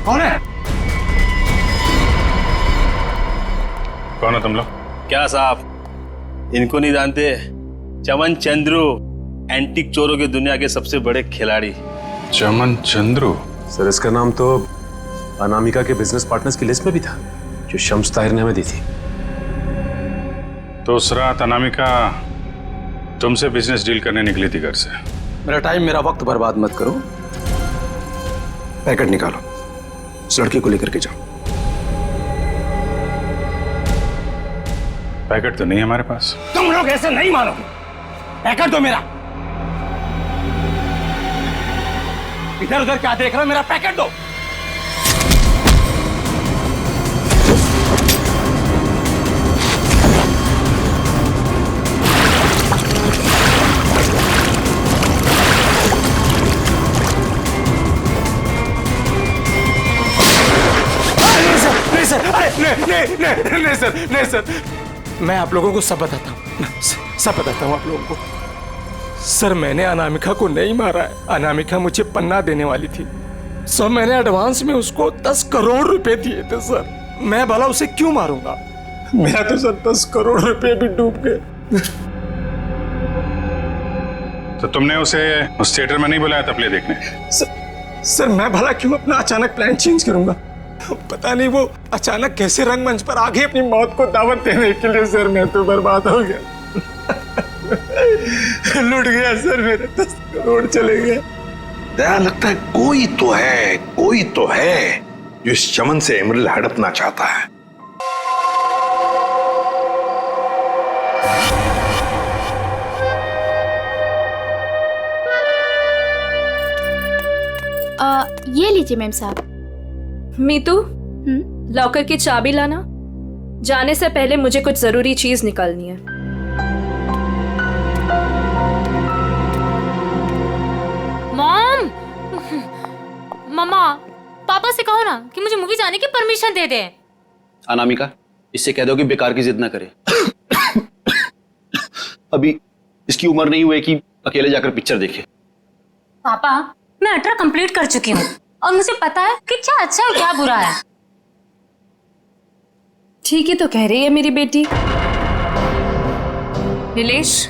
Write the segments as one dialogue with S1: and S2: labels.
S1: कौन है?
S2: कौन हो तुम लोग?
S3: क्या साहब, इनको नहीं जानते? चमन चंद्रू, एंटीक चोरों की दुनिया के सबसे बड़े खिलाड़ी।
S2: चमन चंद्रू?
S1: सर इसका नाम तो अनामिका के बिजनेस पार्टनर्स की लिस्ट में भी था, जो शम्स ताहिर ने हमें दी थी।
S2: तो उस रात अनामिका तुमसे बिजनेस डील करने निकली थी घर से।
S1: मेरा टाइम, मेरा वक्त बर्बाद मत करो। पैकेट निकालो, इस लड़की को लेकर के जाओ।
S2: पैकेट तो नहीं है हमारे पास।
S4: तुम लोग ऐसे नहीं मानोगे। पैकेट दो मेरा। इधर उधर क्या देख रहे हो? मेरा पैकेट दो। नहीं सर, मैं आप लोगों को सब बताता हूँ, सब बताता हूँ आप लोगों को। सर मैंने अनामिका को नहीं मारा है। अनामिका मुझे पन्ना देने वाली थी। सर मैंने एडवांस में उसको 10 करोड़ रुपए दिए थे सर। मैं भला उसे क्यों मारूंगा? मेरा तो सर 10 करोड़ रुपए भी डूब गए।
S2: तो तुमने उसे उस थिएटर में नहीं बुलाया था प्ले देखने?
S4: सर मैं भला क्यों अपना अचानक प्लान चेंज करूंगा? पता नहीं वो अचानक कैसे रंगमंच पर आगे अपनी मौत को दावत देने के लिए। सर मैं तो बर्बाद हो गया। लूट गया सर, मेरे 10 करोड़ चले गए।
S5: दया, लगता है कोई तो है जो इस चमन से एमरल्ड हड़पना चाहता है।
S6: ये लीजिए मैम साहब।
S7: मीतू, लॉकर की चाबी लाना। जाने से पहले मुझे कुछ जरूरी चीज निकालनी है।
S8: मॉम, मम्मा, पापा से कहो ना कि मुझे मूवी जाने की परमिशन दे दे।
S9: अनामिका, इससे कह दो कि बेकार की जिद ना करे। अभी इसकी उम्र नहीं हुई कि अकेले जाकर पिक्चर देखे।
S8: पापा, मैं 18 कंप्लीट कर चुकी हूँ और मुझे पता है कि क्या अच्छा है क्या बुरा है।
S7: ठीक ही तो कह रही है मेरी बेटी। नीलेश,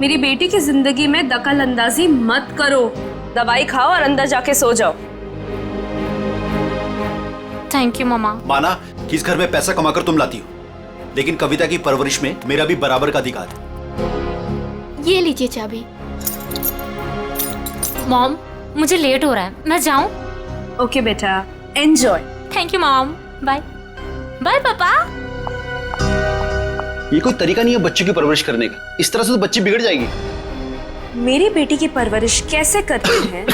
S7: मेरी बेटी की जिंदगी में दखल अंदाजी मत करो। दवाई खाओ और अंदर जाके सो जाओ।
S8: थैंक यू मम्मा।
S9: माना कि इस घर में पैसा कमाकर तुम लाती हो, लेकिन कविता की परवरिश में मेरा भी बराबर का अधिकार है।
S6: ये लीजिए चाबी।
S8: मॉम, मुझे लेट हो रहा है, मैं जाऊं?
S7: ओके बेटा, enjoy.
S8: Thank you mom. Bye bye पापा।
S9: ये कोई तरीका नहीं है बच्चे की परवरिश करने का। इस तरह से तो बच्ची बिगड़ जाएगी।
S7: मेरी बेटी की परवरिश कैसे करते हैं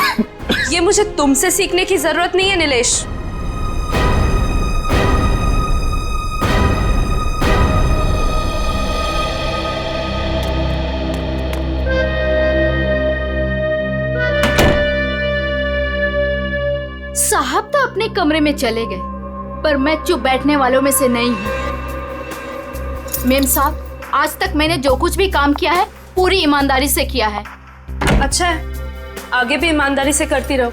S7: ये मुझे तुमसे सीखने की जरूरत नहीं है नीलेश।
S6: साहब तो अपने कमरे में चले गए, पर मैं चुप बैठने वालों में से नहीं हूँ। मेम साहब, आज तक मैंने जो कुछ भी काम किया है पूरी ईमानदारी से किया है।
S7: अच्छा है, आगे भी ईमानदारी से करती रहो।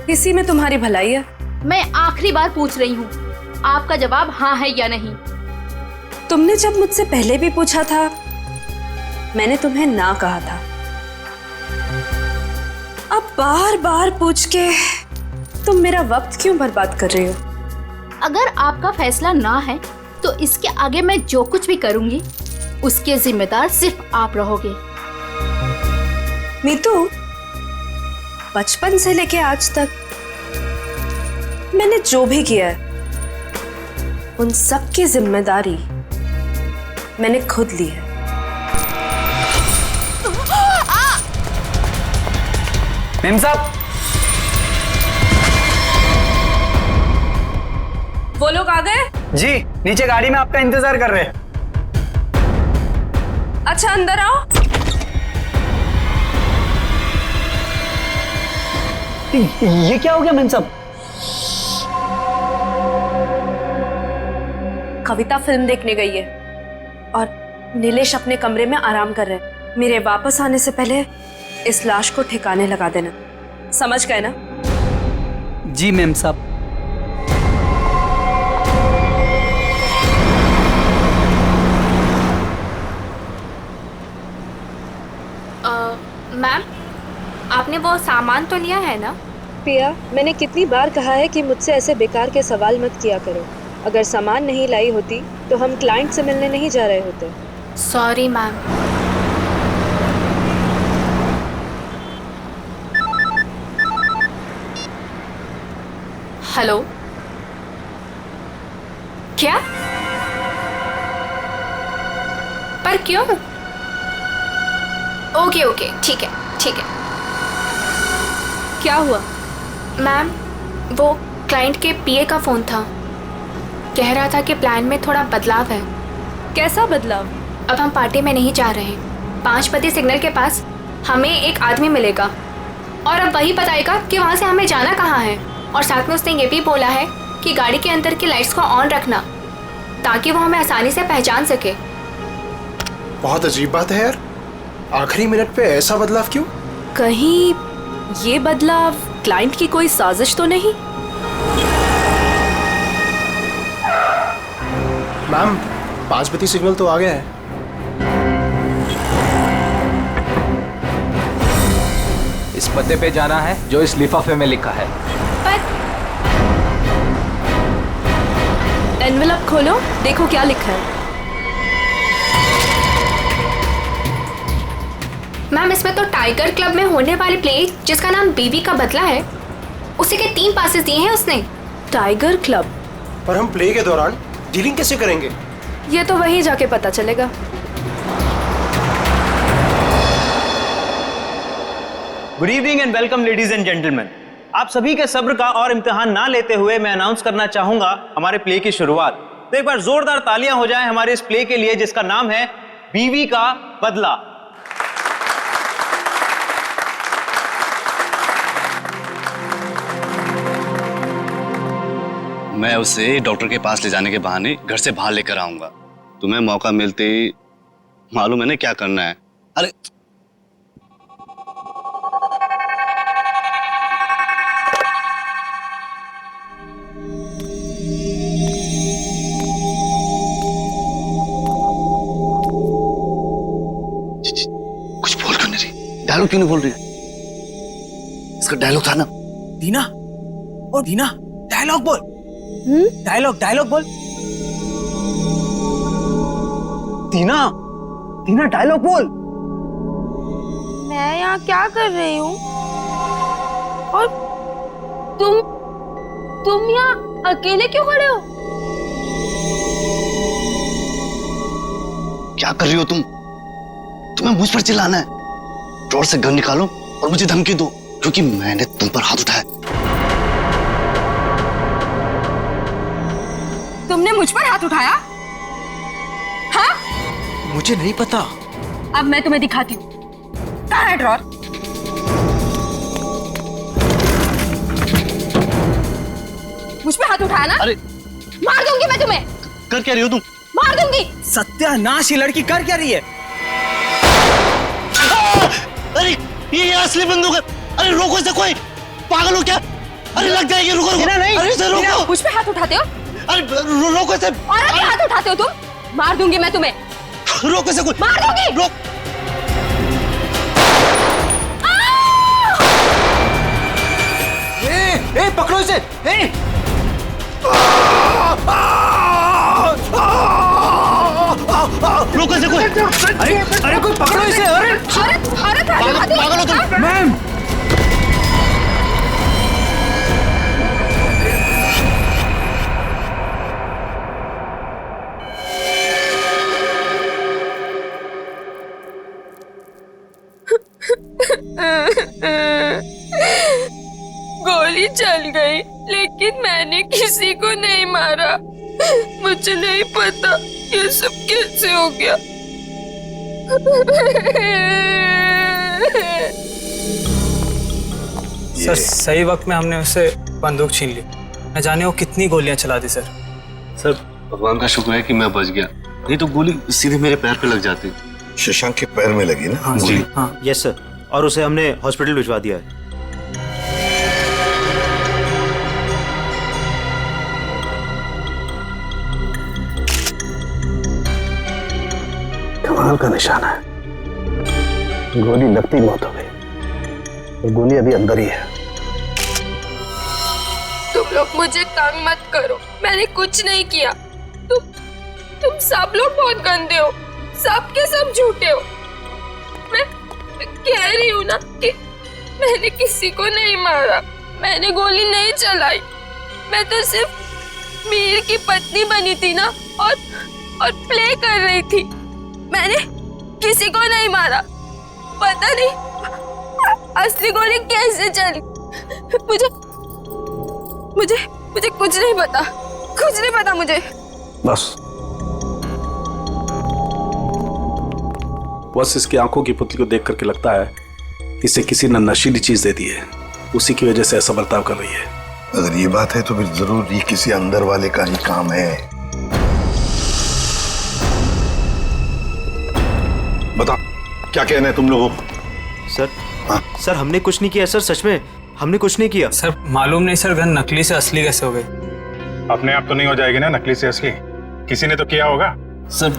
S7: इसी में तुम्हारी भलाई है।
S6: मैं आखिरी बार पूछ रही हूँ, आपका जवाब हाँ है या नहीं?
S7: तुमने जब मुझसे पहले भी पूछा था, मैंने तुम्हें ना कहा था। अब बार बार पूछ के तुम मेरा वक्त क्यों बर्बाद कर रही हो?
S6: अगर आपका फैसला ना है तो इसके आगे मैं जो कुछ भी करूंगी उसके जिम्मेदार सिर्फ आप रहोगे।
S7: मीतू, बचपन से लेके आज तक मैंने जो भी किया है उन सब की जिम्मेदारी मैंने खुद ली है।
S4: मेम साहब,
S7: वो लोग आ गए?
S4: जी नीचे गाड़ी में आपका इंतजार कर रहे हैं।
S7: अच्छा अंदर आओ।
S4: ये क्या हो गया मेम साहब?
S7: कविता फिल्म देखने गई है और नीलेश अपने कमरे में आराम कर रहे हैं। मेरे वापस आने से पहले इस लाश को ठिकाने लगा देना, समझ गए ना?
S10: जी मैम साहब।
S8: मैम, आपने वो सामान तो लिया है ना?
S7: पिया, मैंने कितनी बार कहा है कि मुझसे ऐसे बेकार के सवाल मत किया करो। अगर सामान नहीं लाई होती तो हम क्लाइंट से मिलने नहीं जा रहे होते।
S8: Sorry ma'am. हेलो, क्या? पर क्यों? ओके ओके, ठीक है ठीक है।
S7: क्या हुआ?
S8: मैम, वो क्लाइंट के पीए का फोन था। कह रहा था कि प्लान में थोड़ा बदलाव है।
S7: कैसा बदलाव?
S8: अब हम पार्टी में नहीं जा रहे। 5 बजे सिग्नल के पास हमें एक आदमी मिलेगा और अब वही बताएगा कि वहाँ से हमें जाना कहाँ है। और साथ में उसने ये भी बोला है कि गाड़ी के अंदर की लाइट्स को ऑन रखना ताकि वो हमें आसानी से पहचान सके।
S11: बहुत अजीब बात है यार, आखिरी मिनट पे ऐसा बदलाव क्यों?
S7: कहीं ये बदलाव क्लाइंट की कोई साजिश तो नहीं?
S11: मैम, 5 बजे सिग्नल तो आ गया है।
S10: इस पते पे जाना है जो इस लिफाफे में लिखा है।
S8: पर
S7: एनवेलप खोलो, देखो क्या लिखा है।
S8: मैम, इसमें तो टाइगर क्लब में होने वाली प्ले जिसका नाम बीवी का बदला है, उसी के 3 पासेस दिए हैं उसने।
S7: Tiger club?
S11: पर हम प्ले के दौरान डीलिंग कैसे करेंगे?
S7: ये तो वहीं जाके पता चलेगा।
S12: Good evening and welcome ladies and gentleman. आप सभी के सब्र का और इम्तिहान ना लेते हुए मैं अनाउंस करना चाहूंगा हमारे प्ले की शुरुआत। तो एक बार जोरदार तालियां हो जाएं हमारे इस प्ले के लिए जिसका नाम है बीवी का बदला।
S13: मैं उसे डॉक्टर के पास ले जाने के बहाने घर से बाहर लेकर आऊंगा। तुम्हें मौका मिलते ही मालूम है ना क्या करना है। अरे कुछ बोल क्यों नहीं रही? डायलॉग क्यों नहीं बोल रही? इसका डायलॉग था ना।
S12: दीना, ओ दीना, डायलॉग बोल। डायलॉग बोल। दीना, दीना डायलॉग बोल।
S14: मैं यहाँ क्या कर रही हूँ और तुम यहाँ अकेले क्यों खड़े हो?
S13: क्या कर रही हो तुम? तुम्हें मुझ पर चिल्लाना है? ड्रॉर से गन निकालो और मुझे धमकी दो क्योंकि मैंने तुम पर हाथ उठाया।
S14: तुमने मुझ पर हाथ उठाया? हाँ?
S11: मुझे नहीं पता।
S14: अब मैं तुम्हें दिखाती हूँ। कहाँ है ड्रॉर? मुझ पे हाथ उठाया ना?
S13: अरे
S14: मार दूंगी मैं तुम्हें।
S13: कर क्या रही हो तुम?
S14: मार दूंगी।
S12: सत्यानाश, ये लड़की कर क्या रही है?
S13: अरे ये असली बंदूक है। अरे रोको इसे, कोई पागल हो क्या? अरे लग जाएगी, रुको रुको।
S14: नहीं,
S13: अरे इसे रोको।
S14: मुझ पे हाथ उठाते हो?
S13: अरे रोको इसे।
S14: और क्या हाथ उठाते हो तुम? मार दूंगी मैं तुम्हें।
S13: रोको इसे, कोई
S14: मार दूंगी।
S13: रोक।
S11: ए पकड़ो इसे।
S13: रोको इसे कोई।
S11: अरे कोई पकड़ो इसे। अरे
S13: पागल हो तुम?
S11: मैम,
S14: गोली चल गई लेकिन मैंने किसी को नहीं मारा। मुझे नहीं पता ये सब कैसे हो गया।
S15: सर, सही वक्त में हमने उससे बंदूक छीन ली। न जाने वो कितनी गोलियां चला दी सर।
S13: सर, भगवान का शुक्र है कि मैं बच गया, नहीं तो गोली सीधे मेरे पैर पे लग जाती।
S5: शशांक के पैर में लगी ना?
S15: हाँ जी। हाँ
S9: यस सर, और उसे हमने हॉस्पिटल भिजवा दिया है।
S5: कमाल का निशान है। गोली लगती मौत हो गई और गोली अभी अंदर ही है।
S14: तुम लोग मुझे तंग मत करो, मैंने कुछ नहीं किया। तुम सब लोग बहुत गंदे हो, सब के सब झूठे हो। मैं कह रही हूँ ना कि मैंने किसी को नहीं मारा, मैंने गोली नहीं चलाई। मैं तो सिर्फ मीर की पत्नी बनी थी ना और प्ले कर रही थी। मैंने किसी को नहीं मारा। पता नहीं असली गोली कैसे चली। मुझे कुछ नहीं पता, कुछ नहीं पता मुझे।
S16: बस इसकी आंखों की पुतली को देख करके लगता है इसे किसी ने नशीली चीज दे दी है, उसी की वजह से ऐसा बर्ताव कर रही है।
S5: अगर ये बात है तो फिर जरूर ये किसी अंदर वाले का ही काम है। बताओ क्या कहना है तुम लोगों को?
S15: सर हमने कुछ नहीं किया सर, सच में हमने कुछ नहीं किया। सर मालूम नहीं सर, गन नकली से असली कैसे हो गई?
S2: अपने आप तो नहीं हो जाएगी ना नकली से असली, किसी ने तो किया होगा।
S15: सर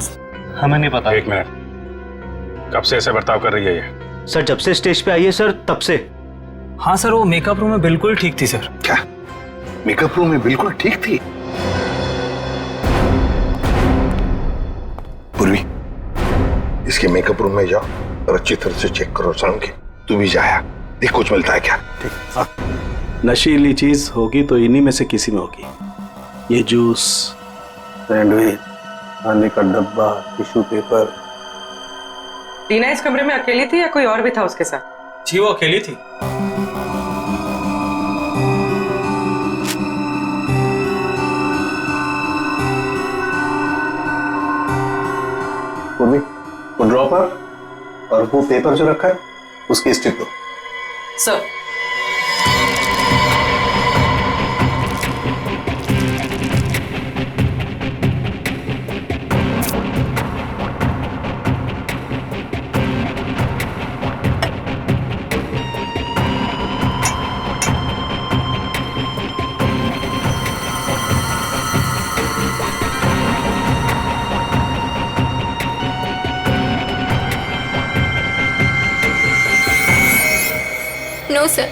S15: हमें नहीं पता।
S2: एक मिनट, कब से ऐसे बर्ताव कर रही है ये?
S15: सर जब से स्टेज पे आई है सर, तब से। हाँ सर, वो मेकअप रूम में बिल्कुल ठीक थी सर।
S5: क्या मेकअप रूम में बिल्कुल ठीक थी? पूर्वी, इसके मेकअप रूम में जाओ और अच्छी तरह से चेक करो। सामने तू भी जाया, देख कुछ मिलता है क्या। ठीक।
S16: नशीली चीज होगी तो इन्हीं में से किसी में होगी। ये जूस, सैंडविच, खाने का डब्बा, टिश्यू पेपर।
S17: टीना इस कमरे में अकेली थी या कोई और भी था उसके साथ?
S15: जी वो अकेली थी।
S16: पूर्वी, वो ड्रॉपर और वो पेपर जो रखा है उसकी स्ट्रिप दो।
S17: Sir
S8: no sir,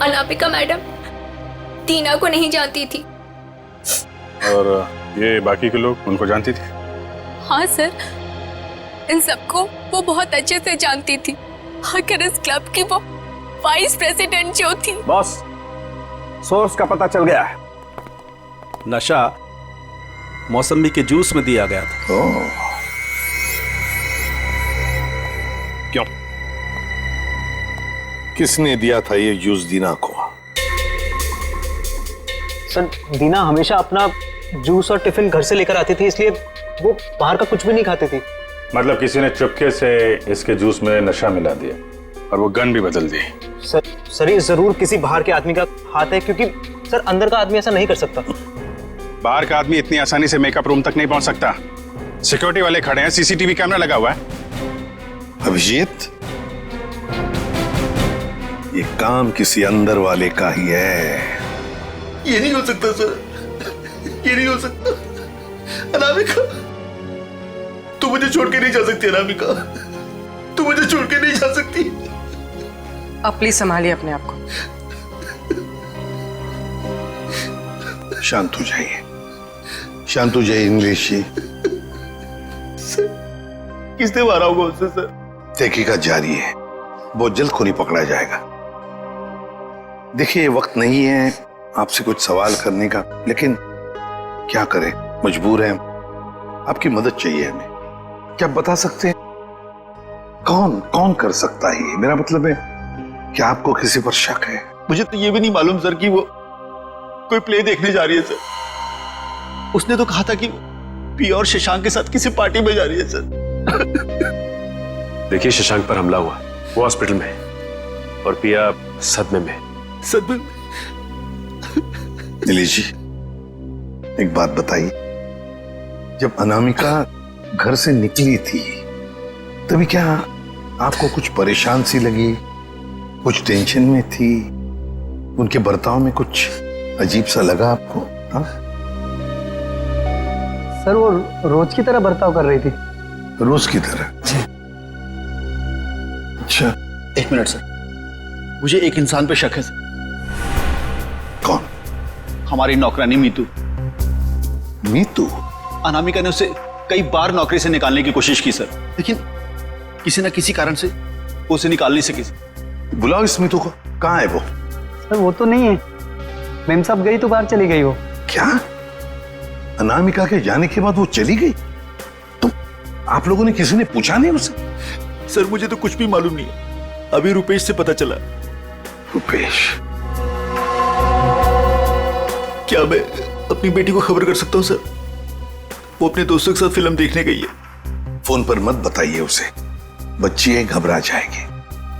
S8: Anamika madam Tina को नहीं जानती थी।
S2: और ये बाकी के लोग उनको जानती थी?
S14: हाँ सर, इन सबको वो बहुत अच्छे से जानती थी। आखिर इस क्लब की वो वाइस प्रेसिडेंट जो थी।
S16: बॉस, सोर्स का पता चल गया है। नशा मौसमी के जूस में दिया गया था।
S5: क्यों? किसने दिया था ये जूस दीना को?
S12: सर दीना हमेशा अपना जूस और टिफिन घर से लेकर आती थी, इसलिए वो बाहर का कुछ भी नहीं खाती थी।
S2: मतलब किसी ने चुपके से इसके जूस में नशा मिला दिया और वो गन भी बदल दी।
S12: सर ये जरूर किसी बाहर के आदमी का हाथ है, क्योंकि सर अंदर का आदमी ऐसा नहीं कर सकता।
S2: बाहर का आदमी इतनी आसानी से मेकअप रूम तक नहीं पहुंच सकता। सिक्योरिटी वाले खड़े हैं, सीसीटीवी कैमरा लगा हुआ है।
S5: अभिजीत, ये काम किसी अंदर वाले का ही है।
S9: ये नहीं हो सकता सर, ये नहीं हो सकता। अनामिका, तू मुझे छोड़ के नहीं जा सकती। अनामिका, तू मुझे छोड़ के नहीं जा सकती।
S17: अब प्लीज संभालिए अपने आप को।
S5: शांत हो जाइए, शांत हो जाइए इंग्लिश जी।
S9: किसने मारा होगा उससे सर?
S5: तहकीकात जारी है, बहुत जल्द खूनी पकड़ा जाएगा। देखिए, वक्त नहीं है आपसे कुछ सवाल करने का, लेकिन क्या करें, मजबूर हैं। आपकी मदद चाहिए हमें। क्या आप बता सकते हैं कौन कौन कर सकता है? मेरा मतलब है, क्या आपको किसी पर शक है?
S9: मुझे तो ये भी नहीं मालूम सर कि वो कोई प्ले देखने जा रही है सर। उसने तो कहा था कि पिया और शशांक के साथ किसी पार्टी में जा रही है सर।
S1: देखिए, शशांक पर हमला हुआ, वो हॉस्पिटल में है और पिया सदमे में।
S9: सदमे?
S5: दिलीप जी, एक बात बताइए, जब अनामिका घर से निकली थी तभी क्या आपको कुछ परेशान सी लगी, कुछ टेंशन में थी? उनके बर्ताव में कुछ अजीब सा लगा आपको? हाँ
S12: सर वो रोज की तरह बर्ताव कर रही थी।
S5: रोज की तरह। अच्छा,
S9: एक मिनट सर, मुझे एक इंसान पे शक है सर।
S5: कौन?
S9: हमारी नौकरानी मीतू।
S5: मीतू?
S9: अनामिका ने उसे कई बार नौकरी से निकालने की कोशिश की सर, लेकिन किसी न किसी कारण से वो उसे निकाल नहीं सकी।
S5: बुलाओ इस मीतू को। कहाँ है वो?
S10: सर वो तो नहीं है, मेम साहब गई तो बाहर चली गई वो।
S5: क्या? अनामिका के जाने के बाद वो चली गई? तो आप लोगों ने किसी ने पूछा नहीं उसे?
S9: सर मुझे तो कुछ भी मालूम नहीं है, अभी रुपेश से पता चला।
S5: रुपेश?
S9: क्या मैं अपनी बेटी को खबर कर सकता हूँ सर? वो अपने दोस्तों के साथ फिल्म देखने गई है।
S5: फोन पर मत बताइए उसे, बच्ची है, घबरा जाएगी।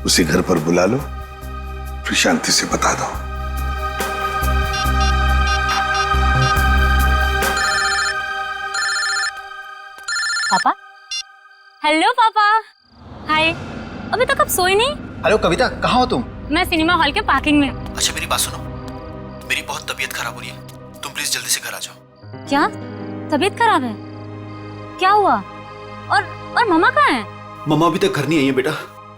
S5: उसे घर पर बुला लो, फिर शांति से बता दो।
S18: पापा? हेलो पापा। हाय। अभी तक आप सोए नहीं?
S9: हेलो कविता, कहाँ हो तुम?
S18: मैं सिनेमा हॉल के पार्किंग में।
S9: अच्छा मेरी बात सुनो, मेरी बहुत तबीयत खराब हो रही है, तुम प्लीज जल्दी से घर आ जाओ।
S18: क्या तबीयत खराब है? क्या हुआ? और मम्मा कहाँ है?
S9: मम्मा अभी तक घर नहीं आई है बेटा,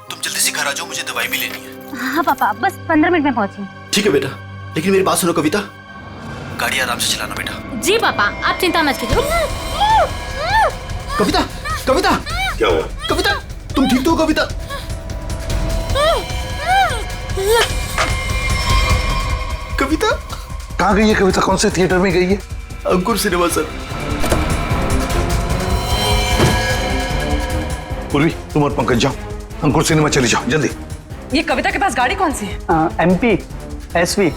S9: तुम जल्दी से घर आ जाओ, मुझे दवाई भी लेनी है।
S18: हाँ पापा, बस 15 मिनट में पहुंची।
S9: ठीक है बेटा, लेकिन मेरी बात सुनो कविता, गाड़ी आराम से चलाना बेटा।
S18: जी पापा, आप चिंता मत कीजिए।
S9: कविता, कविता,
S5: क्या हुआ?
S9: कविता, तुम ठीक तो हो कविता? कविता
S5: कहाँ गई है कविता? कौन से थिएटर में गई है?
S9: अंकुर सिनेमा सर।
S5: पूर्वी, तुम और पंकज जाओ, अंकुर सिनेमा चले जाओ जल्दी।
S17: ये कविता के पास गाड़ी कौन सी है?
S10: MP SV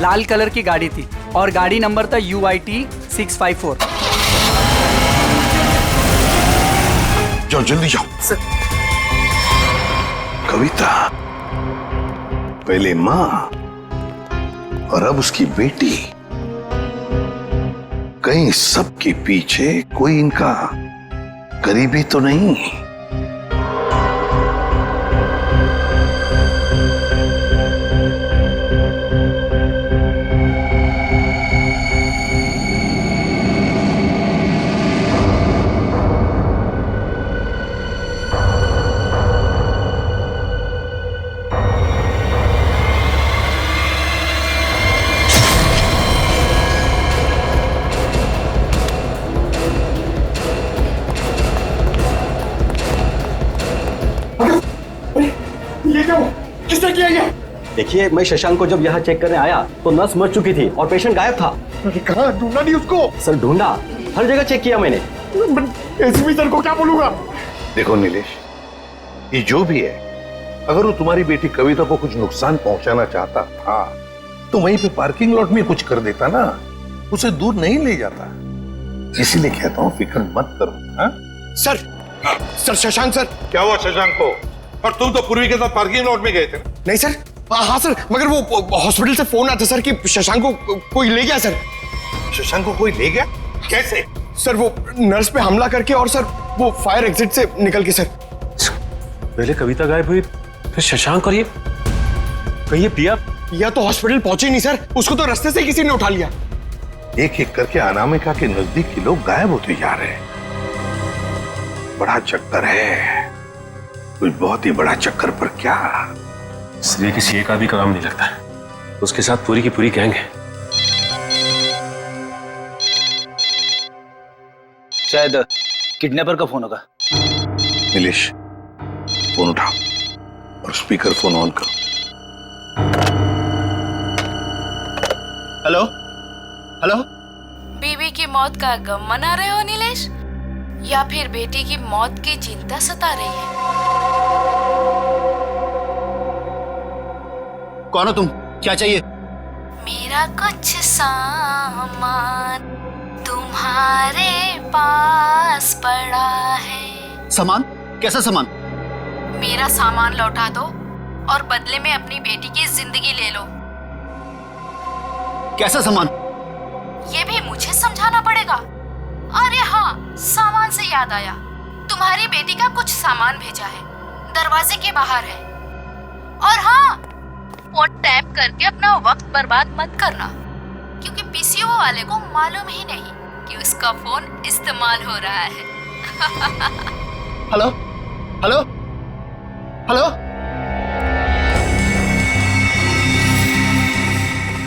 S10: लाल कलर की गाड़ी थी और गाड़ी नंबर था UIT 654।
S5: जाओ जल्दी जाओ। कविता, पहले माँ और अब उसकी बेटी, कहीं सबके पीछे कोई इनका करीबी तो नहीं?
S11: किसने किया ये?
S19: देखिए, मैं शशांक को जब यहाँ चेक करने आया तो नर्स मर चुकी थी और पेशेंट गायब था।
S11: कहाँ ढूंढा नहीं उसको?
S19: सर ढूंढा, हर जगह चेक किया मैंने।
S11: एसपी सर को क्या बोलूंगा?
S5: देखो नीलेश, ये जो भी है, अगर वो तुम्हारी बेटी कविता को कुछ नुकसान पहुंचाना चाहता था तो वहीं पे पार्किंग लॉट में कुछ कर देता ना, उसे दूर नहीं ले जाता। इसीलिए कहता हूँ फिक्र मत करो। हाँ?
S11: Sir Shashank sir.
S5: क्या हुआ शशांक को? और तुम तो पूर्वी के साथ पार्किंग लॉट में गए थे।
S11: नहीं सर। हाँ सर, मगर वो हॉस्पिटल से फोन आता सर कि शशांक को कोई ले गया सर।
S5: शशांक को कोई ले गया? कैसे?
S11: सर वो नर्स पे हमला करके और सर वो फायर एग्जिट से निकल के सर।
S1: पहले कविता गायब हुई, फिर शशांक, और ये कहिए पिया
S11: तो हॉस्पिटल पहुंचे नहीं सर, उसको तो रास्ते से किसी ने उठा लिया।
S5: एक एक करके अनामिका के नजदीक के लोग गायब होते जा रहे हैं। बड़ा चक्कर है, कुछ बहुत ही बड़ा चक्कर। पर क्या
S1: इसलिए किसी एक आदमी का काम नहीं लगता, उसके साथ पूरी की पूरी गैंग है।
S19: शायद किडनैपर का फोन होगा।
S5: नीलेश, फोन उठाओ और स्पीकर फोन ऑन करो।
S9: Hello hello.
S6: बीवी की मौत का गम मना रहे हो नीलेश, या फिर बेटी की मौत की चिंता सता रही है?
S9: कौन हो तुम? क्या चाहिए?
S6: मेरा कुछ सामान तुम्हारे पास पड़ा है।
S9: सामान? कैसा सामान?
S6: मेरा सामान लौटा दो और बदले में अपनी बेटी की जिंदगी ले लो।
S9: कैसा सामान?
S6: ये भी मुझे समझाना पड़ेगा। अरे हाँ, सामान से याद आया, तुम्हारी बेटी का कुछ सामान भेजा है, दरवाजे के बाहर है। और हाँ, फोन टैप करके अपना वक्त बर्बाद मत करना, क्योंकि पीसीओ वाले को मालूम ही नहीं कि उसका फोन इस्तेमाल हो रहा है।
S9: हेलो हेलो हेलो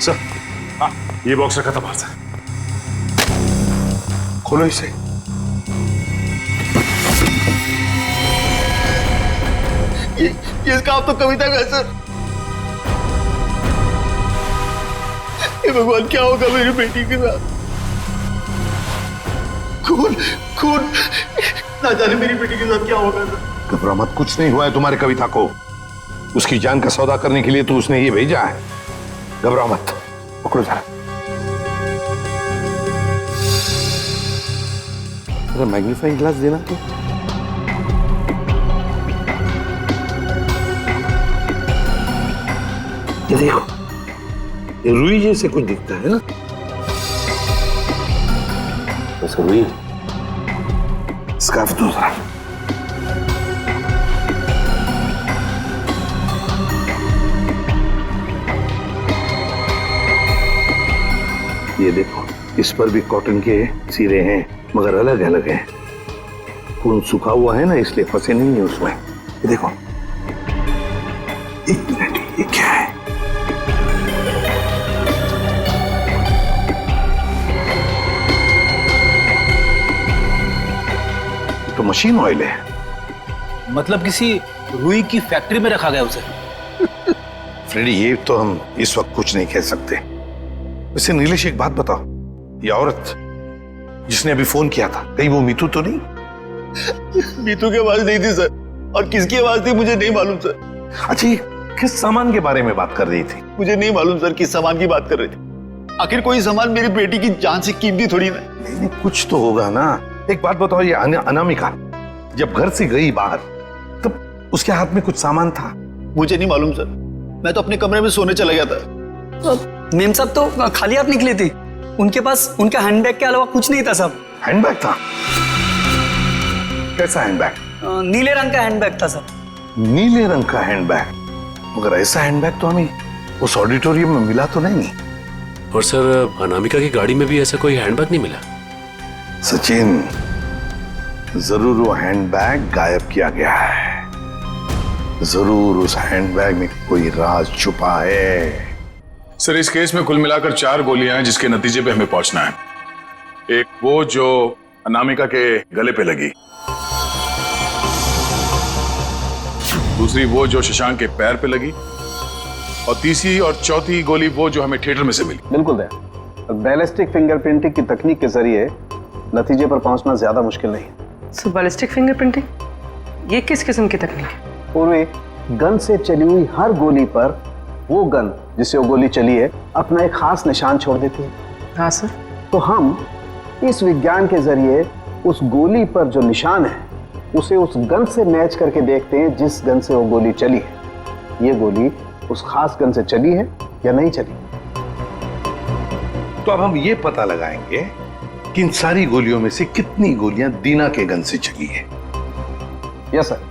S1: सर, हाँ, ये बॉक्स रखा था बाहर से।
S5: खोलो इसे।
S9: ये इसका आप तो कविता का सर। हे भगवान, क्या होगा मेरी बेटी के साथ? खून खून, ना जाने मेरी बेटी के साथ क्या होगा सर।
S5: घबरा मत, कुछ नहीं हुआ है तुम्हारी कविता को। उसकी जान का सौदा करने के लिए तो उसने ये भेजा है। घबरा मत, पकड़ो जरा। मैग्नीफाइंग ग्लास देना तो। ये देखो, ये रुई जैसे कुछ दिखता है ना? वैसे रुई स्कार्फ दूसरा। ये देखो, इस पर भी कॉटन के सिरे हैं, मगर अलग अलग हैं। खून सूखा हुआ है ना, इसलिए फंसे नहीं है उसमें। ये देखो, एक मिनट, ये क्या है? तो मशीन ऑयल है।
S15: मतलब किसी रुई की फैक्ट्री में रखा गया उसे?
S5: फ्रेडी, ये तो हम इस वक्त कुछ नहीं कह सकते। वैसे नीलेश, एक बात बताओ, ये औरत जिसने अभी फोन किया था, कहीं वो मीतू तो नहीं?
S9: मीतू की आवाज नहीं थी सर, और किसकी आवाज थी मुझे नहीं मालूम सर।
S5: अच्छा, किस सामान के बारे में बात कर रही थी?
S9: मुझे नहीं मालूम सर किस सामान की बात कर रही थी। आखिर कोई सामान मेरी बेटी की जान से कीमती थोड़ी ना।
S5: नहीं, कुछ तो होगा ना। एक बात बताओ, ये अनामिका जब घर से गई बाहर, तब उसके हाथ में कुछ सामान था?
S9: मुझे नहीं मालूम सर, मैं तो अपने कमरे में सोने चला गया था।
S10: मेम साहब तो खाली हाथ निकली थी, उनके पास उनका हैंडबैग के अलावा कुछ नहीं था साहब।
S5: हैंडबैग था? कैसा हैंडबैग?
S10: नीले रंग का हैंडबैग था सर।
S5: नीले रंग का हैंडबैग? मगर ऐसा हैंडबैग तो हमें उस ऑडिटोरियम में मिला तो नहीं।
S1: और सर, अनामिका की गाड़ी में भी ऐसा कोई हैंडबैग नहीं मिला।
S5: सचिन, जरूर वो हैंडबैग गायब किया गया है। जरूर उस हैंडबैग में कोई राज छुपा है।
S2: सर, इस केस में कुल मिलाकर 4 गोलियां हैं जिसके नतीजे पे हमें पहुंचना है। एक वो जो अनामिका के गले पे लगी, दूसरी वो जो शशांक के पैर पे लगी, और तीसरी और चौथी गोली वो जो हमें थिएटर में से मिली।
S16: बिल्कुल दया। बैलिस्टिक फिंगरप्रिंटिंग की तकनीक के जरिए नतीजे पर पहुंचना ज्यादा मुश्किल नहीं है।
S17: सो बैलिस्टिक फिंगरप्रिंटिंग, ये किस किस्म की तकनीक है?
S16: पूर्वी गन से चली हुई हर गोली पर वो गन जिससे वो गोली चली है अपना एक खास निशान छोड़ देती है।
S17: हाँ सर।
S16: तो हम इस विज्ञान के जरिए उस गोली पर जो निशान है उसे उस गन से मैच करके देखते हैं जिस गन से वो गोली चली है। ये गोली उस खास गन से चली है या नहीं चली।
S5: तो अब हम ये पता लगाएंगे कि इन सारी गोलियों में से कितनी गोलियां दीना के गन से चली है।
S16: यस सर,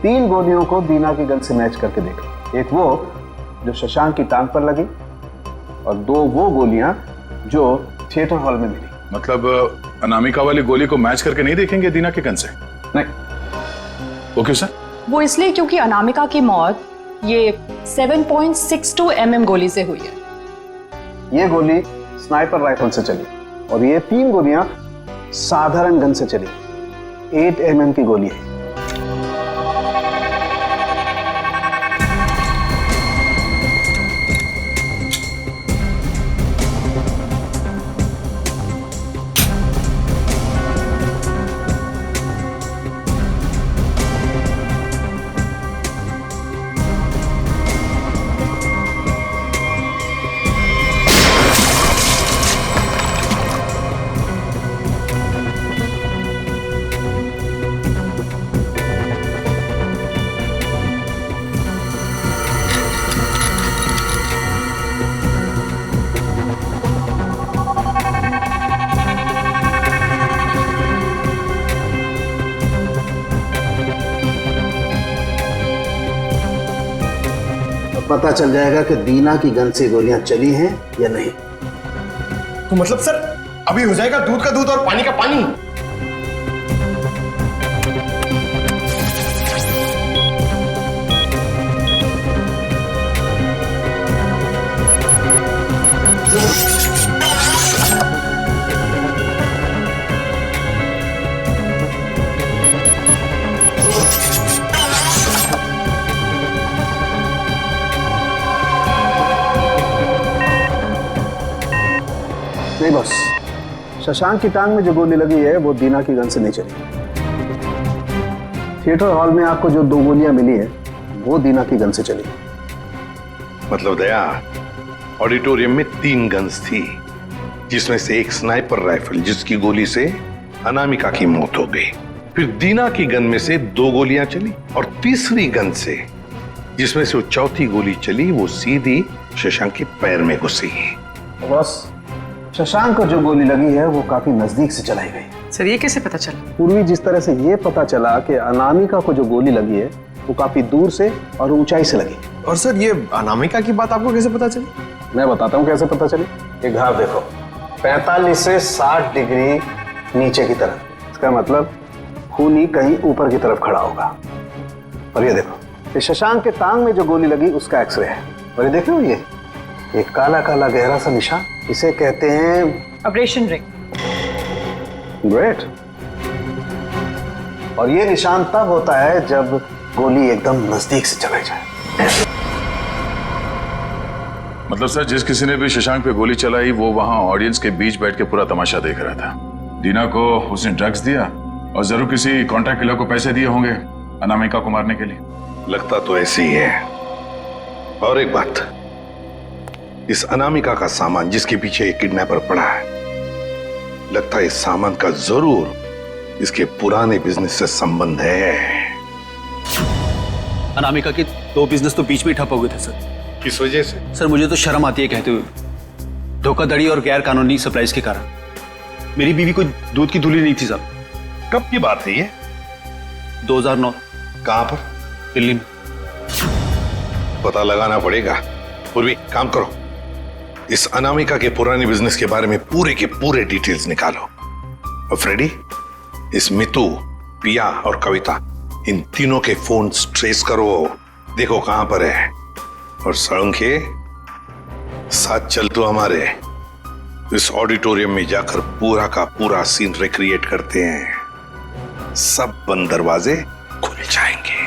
S16: 3 गोलियों को दीना के गन से मैच करके देखा। एक वो जो शशांक की टांग पर लगी, और 2 वो गोलियां जो थिएटर हॉल में मिली।
S2: मतलब अनामिका वाली गोली को मैच करके नहीं देखेंगे दीना के गन से?
S16: नहीं।
S2: वो क्यों सर?
S20: वो इसलिए क्योंकि अनामिका की मौत ये 7.62 mm गोली से हुई है।
S16: ये गोली स्नाइपर राइफल से चली, और ये 3 गोलियां साधारण गन से चली। 8 mm की गोली है। पता चल जाएगा कि दीना की गन से गोलियां चली हैं या नहीं।
S11: तो मतलब सर अभी हो जाएगा दूध का दूध और पानी का पानी।
S16: नहीं बॉस, शशांक की टांग में जो गोली लगी है वो दीना की गन से नहीं चली। थिएटर हॉल में आपको जो 2 गोलियां मिली है वो दीना की गन से चली।
S5: मतलब दया, ऑडिटोरियम में 3 गन्स थी, जिसमें से एक स्नाइपर राइफल जिसकी गोली से अनामिका की मौत हो गई। फिर दीना की गन में से 2 गोलियां चली और तीसरी गन से जिसमें से वो चौथी गोली चली वो सीधी शशांक के पैर में घुसी।
S16: बॉस, शशांक को जो गोली लगी है वो काफी नजदीक से चलाई गई।
S17: सर ये कैसे पता चला?
S16: पूर्वी जिस तरह से ये पता चला कि अनामिका को जो गोली लगी है वो काफी दूर से और ऊंचाई से लगी।
S11: और सर ये अनामिका की बात आपको कैसे पता चली?
S16: मैं बताता हूँ कैसे पता चली। ये घाव देखो, 45 से 60 डिग्री नीचे की तरफ, इसका मतलब खूनी कहीं ऊपर की तरफ खड़ा होगा। और ये देखो, ये शशांक के टांग में जो गोली लगी उसका एक्सरे है। और ये देखो, ये काला काला गहरा सा निशान, इसे कहते हैं
S17: ऑपरेशन रिंग।
S16: ग्रेट। और ये निशान तब होता है जब गोली एकदम नजदीक से चलाई जाए।
S2: मतलब सर, जिस किसी ने भी शशांक पे गोली चलाई वो वहां ऑडियंस के बीच बैठ के पूरा तमाशा देख रहा था। दीना को उसने ड्रग्स दिया और जरूर किसी कॉन्ट्रैक्ट किलर को पैसे दिए होंगे अनामिका को मारने के लिए।
S5: लगता तो ऐसे ही है। और एक बात, इस अनामिका का सामान जिसके पीछे एक किडनैपर पड़ा है, लगता है इस सामान का जरूर इसके पुराने बिजनेस से संबंध है।
S19: अनामिका के 2 बिजनेस तो बीच में ठप हो गए थे सर।
S5: किस वजह से?
S19: सर मुझे तो शर्म आती है कहते हुए। धोखाधड़ी और गैर कानूनी सप्लाईज के कारण। मेरी बीवी कोई दूध की धूली नहीं थी साहब।
S5: कब की बात है ये?
S19: 2009।
S5: कहां पर?
S19: दिल्ली में।
S5: पता लगाना पड़ेगा। पूर्वी काम करो, इस अनामिका के पुराने बिजनेस के बारे में पूरे के पूरे डिटेल्स निकालो। और फ्रेडी, इस मितू, पिया और कविता, इन तीनों के फोन ट्रेस करो, देखो कहां पर है। और सड़ंखे साथ चल तो हमारे इस ऑडिटोरियम में जाकर पूरा का पूरा सीन रिक्रिएट करते हैं। सब बंद दरवाजे खुल जाएंगे।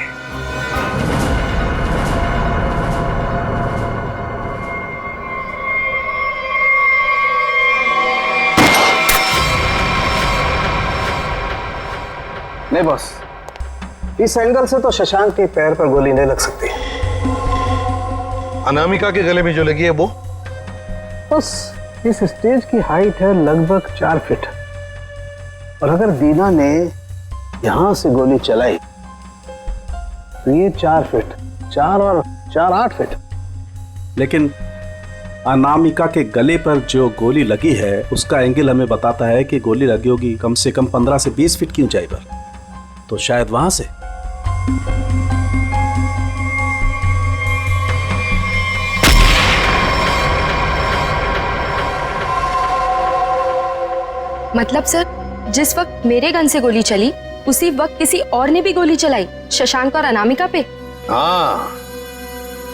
S16: नहीं बॉस, इस एंगल से तो शशांक के पैर पर गोली नहीं लग सकती।
S5: अनामिका के गले में जो लगी है वो?
S16: बस इस स्टेज की हाइट है लगभग 4 फीट। और अगर दीना ने यहां से गोली चलाई तो ये 4 फीट, 4 और 4 8 फीट।
S21: लेकिन अनामिका के गले पर जो गोली लगी है उसका एंगल हमें बताता है कि गोली लगी होगी कम से कम 15 से 20 फीट की ऊंचाई पर। तो शायद वहां से।
S8: मतलब सर, जिस वक्त मेरे गन से गोली चली उसी वक्त किसी और ने भी गोली चलाई शशांक और अनामिका पे।
S5: हाँ,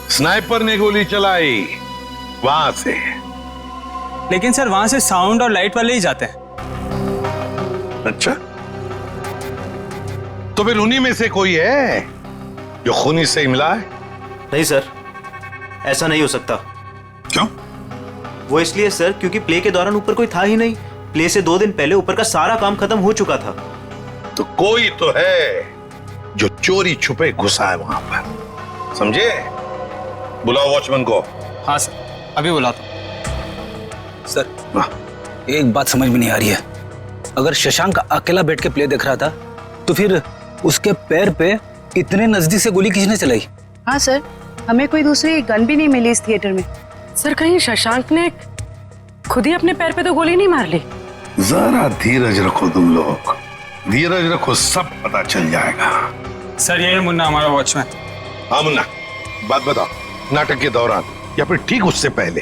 S5: स्नाइपर ने गोली चलाई वहां से।
S15: लेकिन सर वहां से साउंड और लाइट वाले ही जाते हैं।
S5: अच्छा, तो फिर उन्हीं में से कोई है जो खूनी से मिला है?
S12: नहीं सर, ऐसा नहीं हो सकता।
S5: क्यों?
S12: वो इसलिए सर क्योंकि प्ले के दौरान ऊपर कोई था ही नहीं। प्ले से 2 दिन पहले ऊपर का सारा काम खत्म हो चुका था।
S5: तो कोई तो है जो चोरी छुपे घुसा है वहां पर, समझे? बुलाओ वॉचमैन को।
S15: हाँ सर, अभी बुलाता हूं।
S22: सर एक बात समझ में नहीं आ रही है। अगर शशांक अकेला बैठ के प्ले देख रहा था तो फिर उसके पैर पे इतने नजदीक से गोली किसने चलाई?
S20: हाँ सर, हमें कोई दूसरी गन भी नहीं मिली इस थिएटर में।
S17: सर कहीं शशांक ने खुद ही अपने पैर पे तो गोली नहीं मार ली?
S5: जरा धीरज रखो तुम लोग, धीरज रखो, सब पता चल जाएगा।
S15: सर ये है मुन्ना, हमारा वॉचमैन।
S5: हाँ मुन्ना, बात बताओ, नाटक के दौरान या फिर ठीक उससे पहले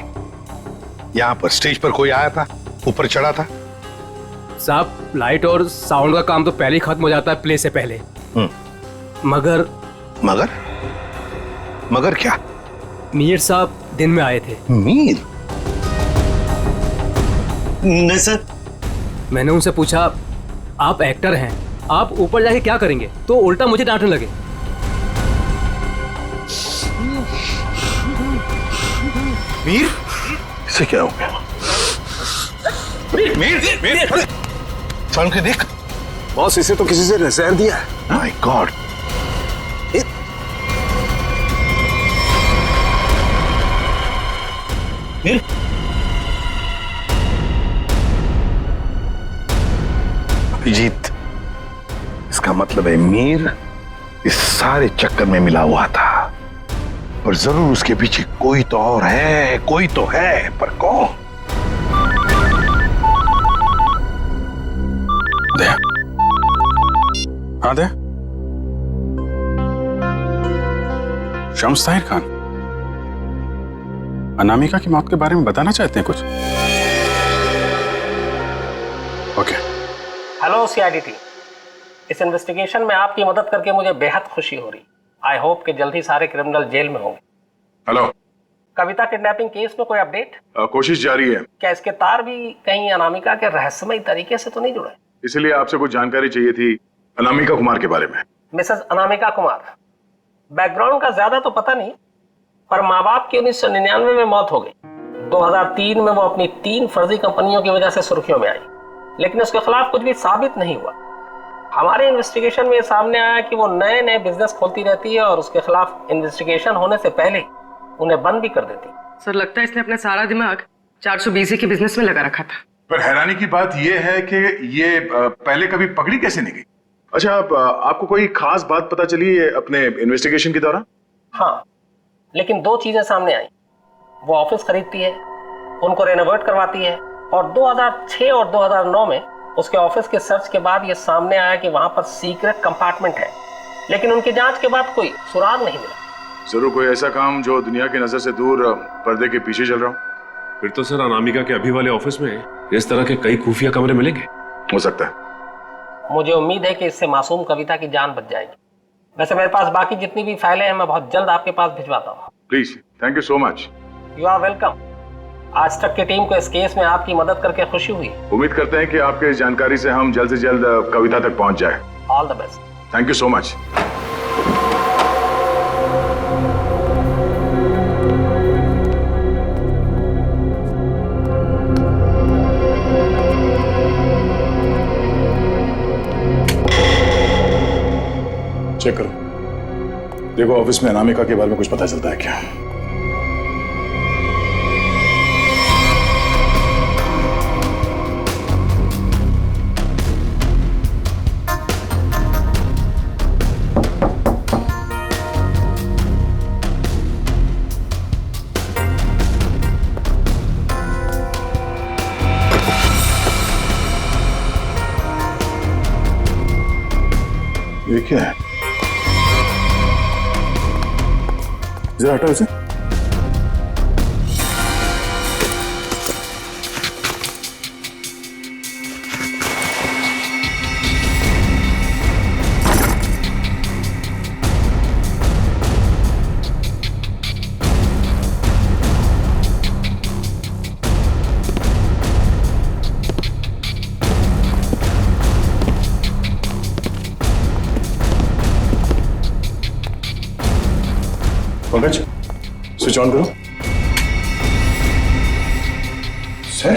S5: यहाँ पर स्टेज पर कोई आया था, ऊपर चढ़ा था?
S3: साहब लाइट और साउंड का काम तो पहले ही खत्म हो जाता है प्ले से पहले। मगर
S5: मगर मगर क्या?
S3: मीर साहब दिन में आए थे।
S5: मीर?
S3: नहीं सर। मैंने उनसे पूछा आप एक्टर हैं, आप ऊपर जाके क्या करेंगे, तो उल्टा मुझे डांटने लगे।
S5: मीर? इसे क्या हो गया? मीर साउंड के देख।
S21: बॉस इसे तो किसी से नजर दिया है।
S5: My God.
S22: मीर?
S5: अभिजीत, इसका मतलब है मीर इस सारे चक्कर में मिला हुआ था, पर जरूर उसके पीछे कोई तो और है, कोई तो है, पर कौन?
S2: दे। हाँ दे। शम्स ताहिर खान अनामिका की मौत के बारे में बताना चाहते हैं कुछ? ओके।
S4: हेलो सीआईडी टीम, इस इन्वेस्टिगेशन में आपकी मदद करके मुझे बेहद खुशी हो रही। आई होप कि जल्द ही सारे क्रिमिनल जेल में होंगे।
S2: हेलो।
S4: कविता किडनैपिंग केस में कोई अपडेट?
S2: कोशिश जारी है।
S4: क्या इसके तार भी कहीं अनामिका के रहस्यमय तरीके से तो नहीं जुड़े?
S2: इसलिए आपसे कुछ जानकारी चाहिए थी अनामिका कुमार के बारे में।
S4: मिसेस अनामिका कुमार, बैकग्राउंड का ज्यादा तो पता नहीं, पर माँ बाप की 1999 में मौत हो गई। 2003 में वो अपनी 3 फर्जी कंपनियों की वजह से सुर्खियों में आई, लेकिन उसके खिलाफ कुछ भी साबित नहीं हुआ। हमारे इन्वेस्टिगेशन में ये सामने आया कि वो नए नए बिजनेस खोलती रहती है और उसके खिलाफ इन्वेस्टिगेशन होने से पहले उन्हें बंद भी कर देती।
S17: सर लगता है इसने अपना सारा दिमाग 420 के बिजनेस में लगा रखा था।
S2: पर हैरानी की बात यह है कि ये पहले कभी पकड़ी कैसे नहीं गई? अच्छा, आपको कोई खास बात पता चली है अपने इन्वेस्टिगेशन के दौरान?
S4: हाँ, लेकिन 2 चीजें सामने आई। वो ऑफिस खरीदती है, उनको रेनोवेट करवाती है, और 2006 और 2009 में उसके ऑफिस के सर्च के बाद ये सामने आया कि वहां पर सीक्रेट कंपार्टमेंट है, लेकिन उनकी जांच के बाद कोई सुराग नहीं मिला।
S2: जरूर कोई ऐसा काम जो दुनिया की नजर से दूर पर्दे के पीछे चल रहा हो।
S1: फिर तो सर अनामिका के अभी वाले ऑफिस में इस तरह के कई खुफिया कमरे मिलेंगे।
S2: हो सकता है।
S4: मुझे उम्मीद है कि इससे मासूम कविता की जान बच जाएगी। वैसे मेरे पास बाकी जितनी भी फाइलें हैं मैं बहुत जल्द आपके पास भिजवाता हूँ।
S2: Please, thank you so much.
S4: You are welcome. आज तक की टीम को इस केस में आपकी मदद करके खुशी हुई।
S2: उम्मीद करते हैं कि आपके इस जानकारी से हम जल्द से जल्द कविता तक पहुंच जाए।
S4: All the best.
S2: Thank you so much. Check करो, देखो ऑफिस में अनामिका के बारे में कुछ पता चलता है क्या? ये क्या है? जरा हटाओ इसे। पंकज, स्विच ऑन करो।
S11: सर,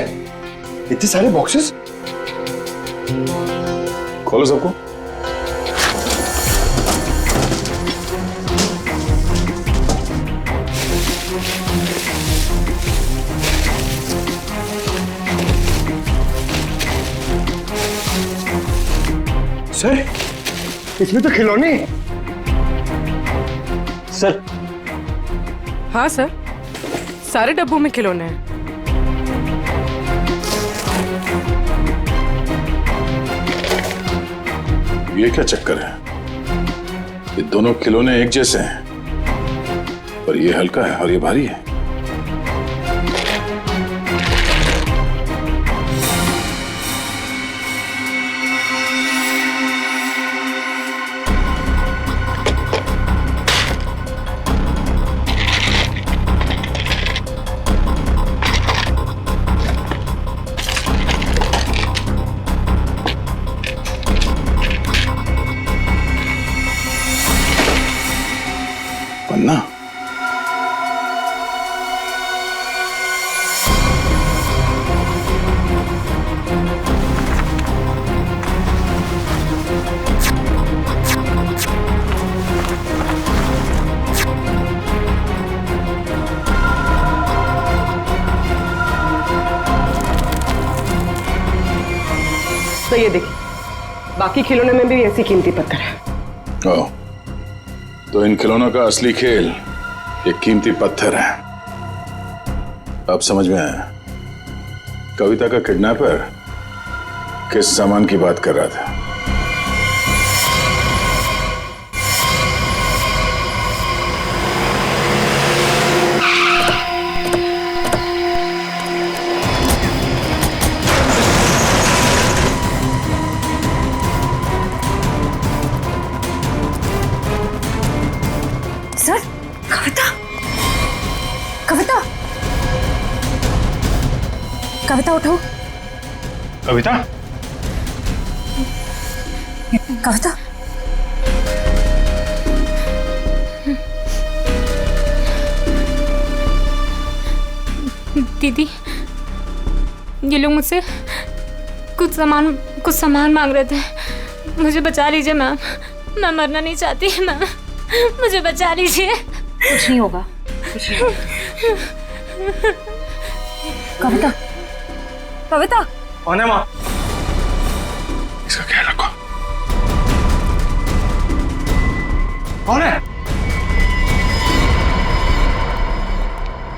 S11: इतने सारे बॉक्सेस?
S2: खोलो सबको।
S11: सर, इसमें तो खिलौने।
S22: सर।
S17: हाँ सर, सारे डब्बों में खिलौने हैं।
S2: ये क्या चक्कर है? ये दोनों खिलौने एक जैसे हैं, पर ये हल्का है और ये भारी है। अन्ना?
S17: तो ये देखिए, बाकी खिलौने में भी ऐसी कीमती पत्थर है।
S2: ओह, तो इन खिलौनों का असली खेल ये कीमती पत्थर है। अब समझ में आया। कविता का किडनैपर किस सामान की बात कर रहा था।
S20: सर, कविता, कविता, कविता उठो।
S2: कविता?
S20: कविता,
S8: दीदी, ये लोग मुझसे कुछ सामान मांग रहे थे। मुझे बचा लीजिए मैम, मैं मरना नहीं चाहती मैम, मुझे बचा लीजिए।
S20: कुछ नहीं होगा, कुछ नहीं होगा। कविता, कविता,
S15: कौन है माँ?
S2: इसका ख्याल रखो।
S15: कौन है?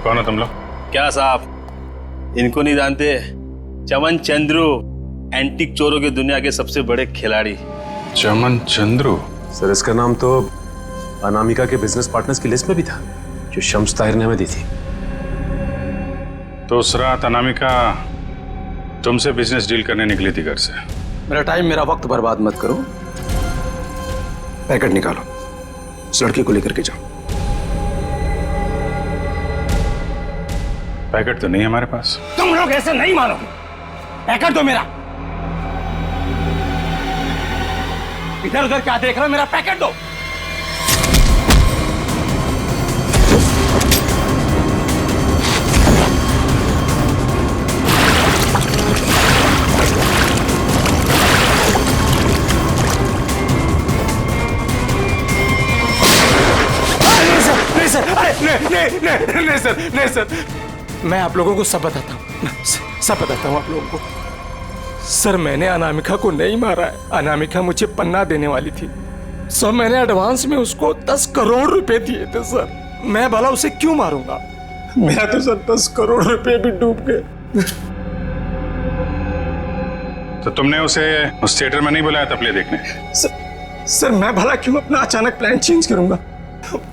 S2: कौन है तुम लोग?
S7: क्या साहब, इनको नहीं जानते? चमन चंद्रू, एंटीक चोरों की दुनिया के सबसे बड़े खिलाड़ी।
S2: चमन चंद्रू?
S1: सर, इसका नाम तो अनामिका के बिजनेस पार्टनर्स की लिस्ट में भी था, जो शम्स ताहिर ने हमें दी थी।
S2: तो उस रात अनामिका तुमसे बिजनेस डील करने निकली थी घर से।
S11: मेरा टाइम, मेरा वक्त बर्बाद मत करो। पैकेट निकालो, इस लड़के को लेकर के जाओ।
S2: पैकेट तो नहीं है हमारे पास।
S11: तुम लोग ऐसे नहीं मानोगे। पैकेट दो मेरा। इधर उधर क्या देख रहे हो? मेरा पैकेट दो। नहीं सर, मैं आप लोगों को सब बताता हूँ, सब बताता हूँ आप लोगों को। सर, मैंने अनामिका को नहीं मारा है। अनामिका मुझे पन्ना देने वाली थी। सर, मैंने एडवांस में उसको 10 करोड़ रुपए दिए थे सर। मैं भला उसे क्यों मारूंगा? मेरा तो सर 10 करोड़ रुपए भी डूब गए।
S2: तो तुमने उसे उस थिएटर में नहीं बुलाया था प्ले देखने?
S11: सर, मैं भला क्यों अपना अचानक प्लान चेंज करूंगा?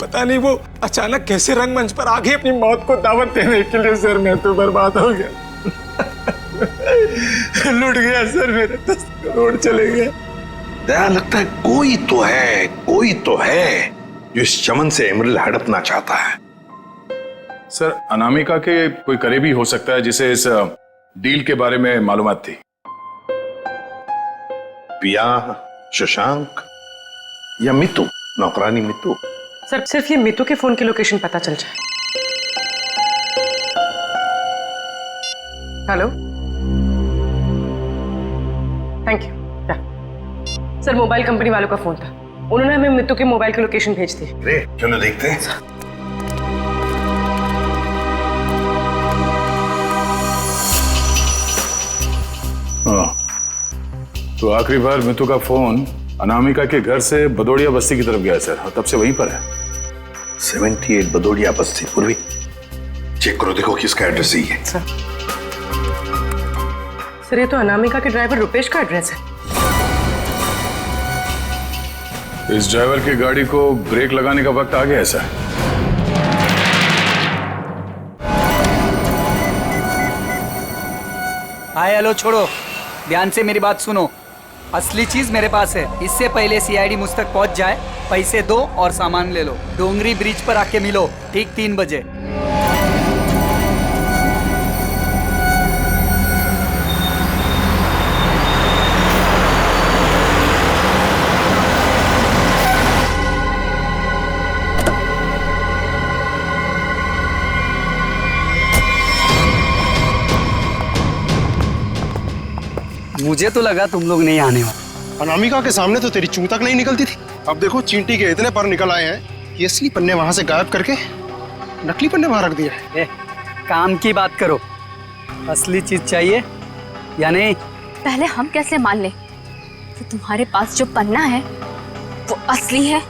S11: पता नहीं वो अचानक कैसे रंगमंच पर आगे अपनी मौत को दावत देने के लिए। सर, मैं तो बर्बाद हो गया। लुट गया सर, मेरे 10 करोड़ चले गए।
S5: दया, लगता है कोई तो है जो इस चमन से एमरल्ड हड़पना चाहता है।
S2: सर, अनामिका के कोई करीबी हो सकता है जिसे इस डील के बारे में मालूमात थी।
S5: पिया, शशांक या मितू, नौकरानी मितू?
S17: सर, सिर्फ ये मितू के फोन की लोकेशन पता चल जाए। Hello, thank you. Sir, mobile company वालों का फोन था, उन्होंने हमें मितू के मोबाइल की लोकेशन भेज दी।
S5: अरे क्यों ना देखते हैं।
S2: तो आखिरी बार मितू का फोन अनामिका के घर से बदौड़िया बस्ती की तरफ गया सर, और तब से वहीं पर है।
S5: 78 बदौड़िया बस्ती। पूर्वी, चेक करो, देखो किसका एड्रेस ही है।
S17: सर, ये तो अनामिका के ड्राइवर रुपेश का एड्रेस है।
S2: इस ड्राइवर की गाड़ी को ब्रेक लगाने का वक्त आ गया है सर।
S10: हाय, हेलो छोड़ो, ध्यान से मेरी बात सुनो। असली चीज मेरे पास है। इससे पहले सीआईडी मुझ तक पहुंच जाए, पैसे दो और सामान ले लो। डोंगरी ब्रिज पर आके मिलो ठीक 3 बजे। मुझे तो लगा तुम लोग नहीं आने वाले।
S13: अनामिका के सामने तो तेरी चूं तक नहीं निकलती थी, अब देखो चींटी के इतने पर निकल आए हैं कि असली पन्ने वहां से गायब करके नकली पन्ने वहां रख दिए हैं।
S10: काम की बात करो, असली चीज चाहिए या नहीं?
S8: पहले हम कैसे मान लें कि तुम्हारे पास जो पन्ना है वो असली है?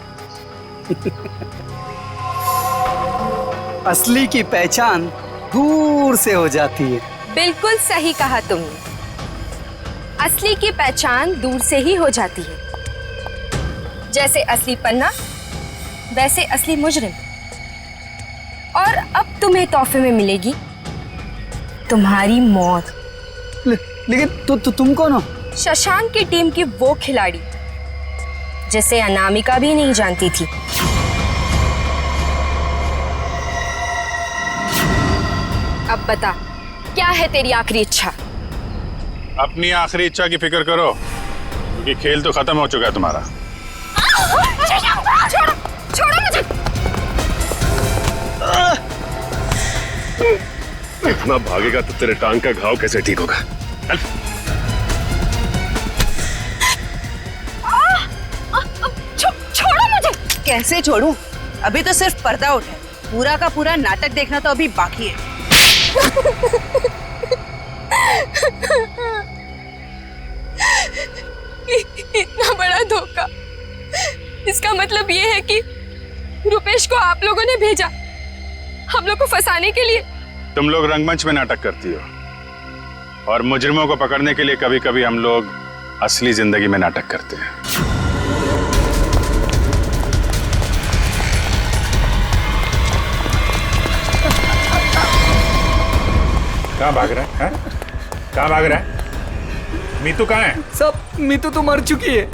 S10: असली की पहचान दूर से हो जाती है।
S14: बिल्कुल सही कहा तुमने, असली की पहचान दूर से ही हो जाती है। जैसे असली पन्ना वैसे असली मुजरिम। और अब तुम्हें तोहफे में मिलेगी तुम्हारी मौत।
S10: लेकिन तुम कौन हो?
S14: शशांक की टीम की वो खिलाड़ी जिसे अनामिका भी नहीं जानती थी। अब बता, क्या है तेरी आखिरी इच्छा?
S2: अपनी आखिरी इच्छा की फिक्र करो, क्योंकि खेल तो खत्म हो चुका है तुम्हारा।
S14: छोड़ो, छोड़ो मुझे।
S1: इतना भागेगा तो तेरे टांग का घाव कैसे ठीक होगा?
S14: छोड़ो मुझे।
S23: कैसे छोड़ूं? अभी तो सिर्फ पर्दा उठा है, पूरा का पूरा नाटक देखना तो अभी बाकी है।
S14: इतना बड़ा धोखा, इसका मतलब ये है कि रुपेश को आप लोगों ने भेजा हम लोग को फंसाने के लिए।
S2: तुम लोग रंगमंच में नाटक करती हो, और मुजरिमों को पकड़ने के लिए कभी कभी हम लोग असली जिंदगी में नाटक करते हैं। कहाँ भाग रहा है? कहाँ भाग रहा है? मीतू कहाँ है?
S10: सब मीतू तो मर चुकी है।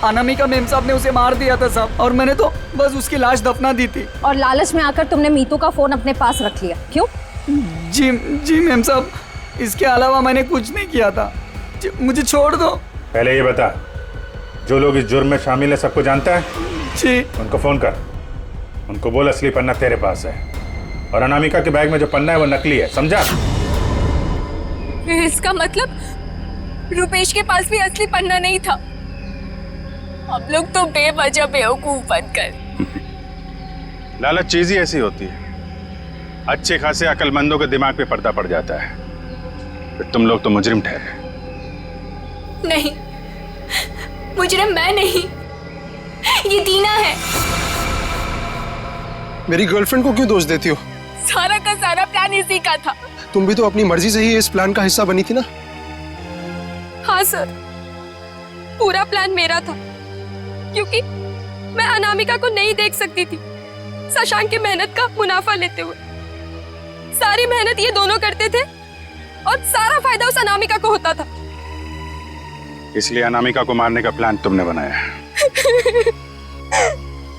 S10: अनामिका मेम साहब ने उसे मार दिया था साहब, और मैंने तो बस उसकी लाश दफना दी थी।
S20: और लालच में आकर तुमने मीतू का फोन अपने पास रख लिया, क्यों?
S10: जी मेम साहब, इसके अलावा मैंने कुछ नहीं किया था। मुझे छोड़ दो।
S2: पहले ये बता, जो लोग इस जुर्म में शामिल है सबको जानता है?
S10: जी।
S2: उनको फोन कर, उनको बोल असली पन्ना तेरे पास है, और अनामिका के बैग में जो पन्ना है वो नकली है, समझा?
S14: इसका मतलब रुपेश के पास भी असली पन्ना नहीं था। हम लोग तो बेवजह बेवकूफ बनकर।
S2: लालच चीज ही ऐसी होती है, अच्छे खासे अकलमंदों के दिमाग पे पर्दा पड़ जाता है, फिर तुम लोग तो मुजरिम ठहरे।
S8: नहीं, मुजरिम मैं नहीं, ये दीना है।
S13: मेरी गर्लफ्रेंड को क्यों दोष देती हो?
S14: सारा का सारा प्लान इसी का था।
S13: तुम भी तो अपनी मर्जी से ही इस प्लान का हिस्सा बनी थी ना?
S14: हाँ सर, पूरा प्लान मेरा था, क्योंकि मैं अनामिका को नहीं देख सकती थी शशांक की मेहनत का मुनाफा लेते हुए। सारी मेहनत ये दोनों करते थे और सारा फायदा उस अनामिका को होता था।
S2: इसलिए अनामिका को मारने का प्लान तुमने बनाया है।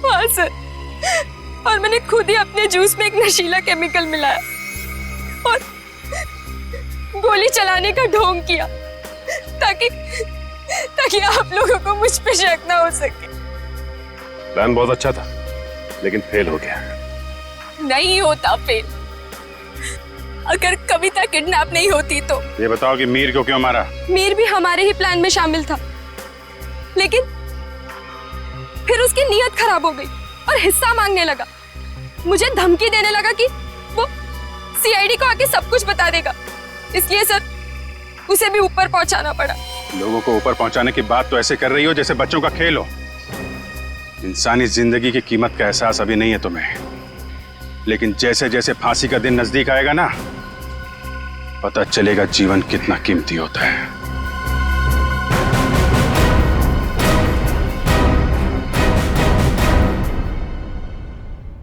S14: हाँ सर, और मैंने खुद ही अपने जूस में एक नशीला केमिकल मिलाया और गोली चलाने का ढोंग किया, ताकि आप लोगों को मुझ पे शक ना हो सके।
S1: प्लान बहुत अच्छा था, लेकिन फेल हो गया।
S14: नहीं होता फेल, अगर कविता किडनैप नहीं होती तो।
S2: ये बताओ कि मीर को क्यों मारा?
S14: मीर भी हमारे ही प्लान में शामिल था, लेकिन फिर उसकी नीयत खराब हो गई और हिस्सा मांगने लगा। मुझे धमकी देने लगा कि वो सीआईडी को आके सब कुछ बता देगा, इसलिए सर उसे भी ऊपर पहुंचाना पड़ा।
S2: लोगों को ऊपर पहुंचाने की बात तो ऐसे कर रही हो जैसे बच्चों का खेल हो। इंसानी जिंदगी की कीमत का एहसास अभी नहीं है तुम्हें, लेकिन जैसे जैसे फांसी का दिन नजदीक आएगा ना, पता चलेगा जीवन कितना कीमती होता है।